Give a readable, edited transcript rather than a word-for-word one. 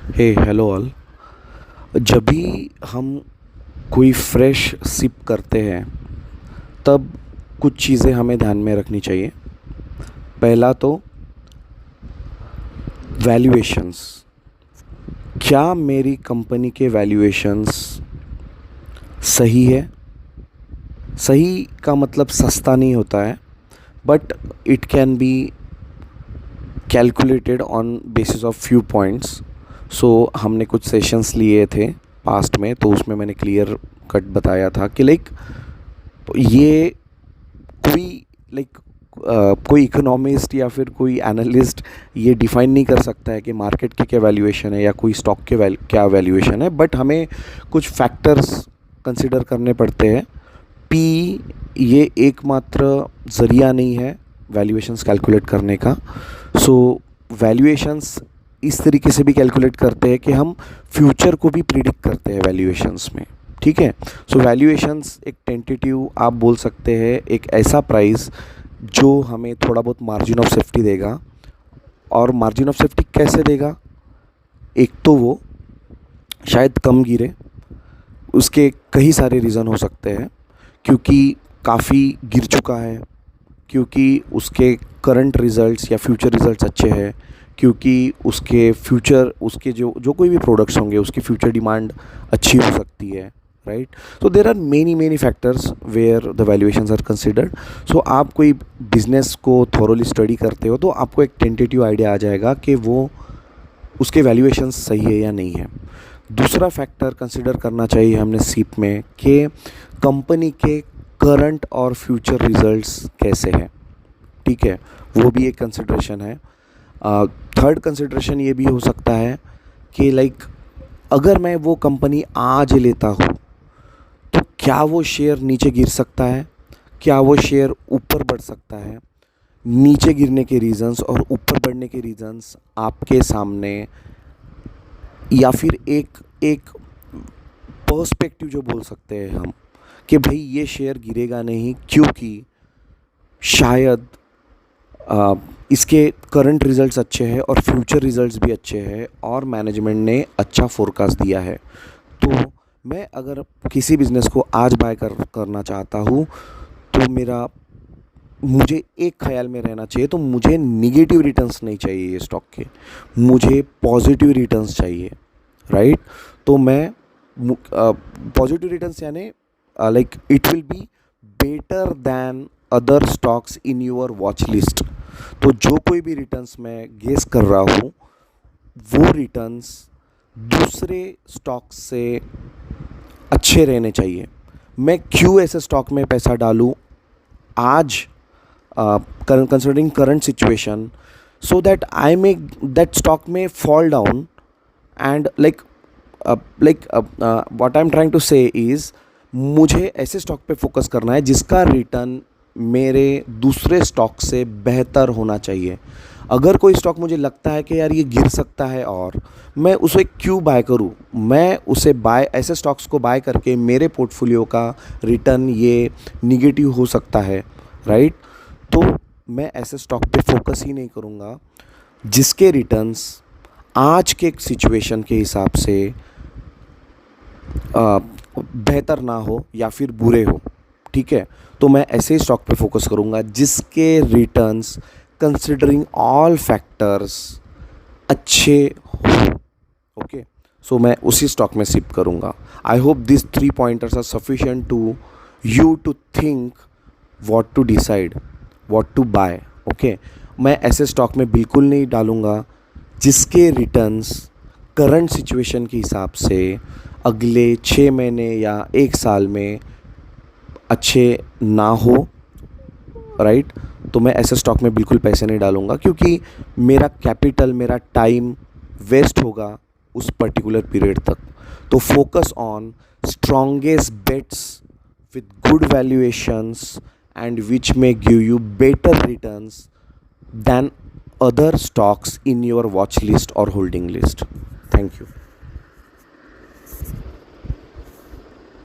हे hello all. जब भी हम कोई फ्रेश सिप करते हैं तब कुछ चीज़ें हमें ध्यान में रखनी चाहिए। पहला तो वैल्यूएशंस। क्या मेरी कंपनी के वैल्यूएशंस सही है? सही का मतलब सस्ता नहीं होता है, but it can be calculated on basis of few points. So हमने कुछ सेशंस लिए थे पास्ट में, तो उसमें मैंने क्लियर कट बताया था कि ये कोई कोई इकोनॉमिस्ट या फिर कोई एनालिस्ट ये डिफाइन नहीं कर सकता है कि मार्केट की क्या वैल्यूएशन है या कोई स्टॉक के क्या वैल्यूएशन है, बट हमें कुछ फैक्टर्स कंसिडर करने पड़ते हैं। पी ये एकमात्र ज़रिया नहीं है वैल्यूएशंस कैलकुलेट करने का। सो वैल्यूएशंस इस तरीके से भी कैलकुलेट करते हैं कि हम फ्यूचर को भी प्रिडिक्ट करते हैं वैल्यूएशंस में। ठीक है। सो वैल्यूएशंस एक टेंटेटिव आप बोल सकते हैं, एक ऐसा प्राइस जो हमें थोड़ा बहुत मार्जिन ऑफ सेफ्टी देगा। और मार्जिन ऑफ सेफ्टी कैसे देगा? एक तो वो शायद कम गिरे, उसके कई सारे रीज़न हो सकते हैं। क्योंकि काफ़ी गिर चुका है, क्योंकि उसके करंट रिज़ल्ट्स या फ्यूचर रिज़ल्ट्स अच्छे हैं, क्योंकि उसके जो जो कोई भी प्रोडक्ट्स होंगे उसकी फ्यूचर डिमांड अच्छी हो सकती है, right. So there are many factors where the valuations are considered. सो आप कोई बिजनेस को थॉरोली स्टडी करते हो तो आपको एक टेंटेटिव आइडिया आ जाएगा कि वो उसके वैल्यूएशंस सही है या नहीं है। दूसरा फैक्टर कंसिडर करना चाहिए हमने सीप में कि कंपनी के करंट और फ्यूचर रिजल्ट्स कैसे हैं। ठीक है, वो भी एक कंसिडरेशन है। थर्ड कंसिडरेशन ये भी हो सकता है कि अगर मैं वो कंपनी आज लेता हूँ तो क्या वो शेयर नीचे गिर सकता है, क्या वो शेयर ऊपर बढ़ सकता है। नीचे गिरने के रीज़न्स और ऊपर बढ़ने के रीज़न्स आपके सामने, या फिर एक एक पर्सपेक्टिव जो बोल सकते हैं हम कि भाई ये शेयर गिरेगा नहीं क्योंकि शायद इसके करंट रिजल्ट्स अच्छे हैं और फ्यूचर रिजल्ट्स भी अच्छे हैं और मैनेजमेंट ने अच्छा फोरकास्ट दिया है। तो मैं अगर किसी बिज़नेस को आज बाय करना चाहता हूँ तो मुझे एक ख्याल में रहना चाहिए, तो मुझे निगेटिव रिटर्न्स नहीं चाहिए ये स्टॉक के, मुझे पॉजिटिव रिटर्न्स चाहिए, राइट। तो मैं पॉजिटिव रिटर्न्स यानी it will be better than other stocks in your watch list. तो जो कोई भी रिटर्न्स मैं गेस कर रहा हूँ वो रिटर्न्स दूसरे स्टॉक्स से अच्छे रहने चाहिए। मैं क्यों ऐसे स्टॉक में पैसा डालूँ आज, considering current situation, so that I may that stock में fall down and what I am trying to say is मुझे ऐसे स्टॉक पे फोकस करना है जिसका रिटर्न मेरे दूसरे स्टॉक से बेहतर होना चाहिए। अगर कोई स्टॉक मुझे लगता है कि यार ये गिर सकता है और मैं उसे क्यों बाय करूं, मैं उसे ऐसे स्टॉक्स को बाय करके मेरे पोर्टफोलियो का रिटर्न ये निगेटिव हो सकता है, राइट। तो मैं ऐसे स्टॉक पे फोकस ही नहीं करूंगा जिसके रिटर्न्स आज के सिचुएशन के हिसाब से बेहतर ना हो या फिर बुरे हो। ठीक है, तो मैं ऐसे स्टॉक पे फोकस करूंगा जिसके रिटर्न्स कंसिडरिंग ऑल फैक्टर्स अच्छे हो। ओके, सो मैं उसी स्टॉक में सिप करूंगा। I hope this 3 pointers are sufficient to you to think what to decide, what to buy. Okay, मैं ऐसे स्टॉक में बिल्कुल नहीं डालूंगा जिसके रिटर्न्स करंट सिचुएशन के हिसाब से अगले 6 महीने या 1 साल में अच्छे ना हो, राइट। तो मैं ऐसे स्टॉक में बिल्कुल पैसे नहीं डालूंगा क्योंकि मेरा कैपिटल, मेरा टाइम वेस्ट होगा उस पर्टिकुलर पीरियड तक। तो focus on strongest bets with good valuations and which may give you better returns than other stocks in your watch list or holding list. Thank you.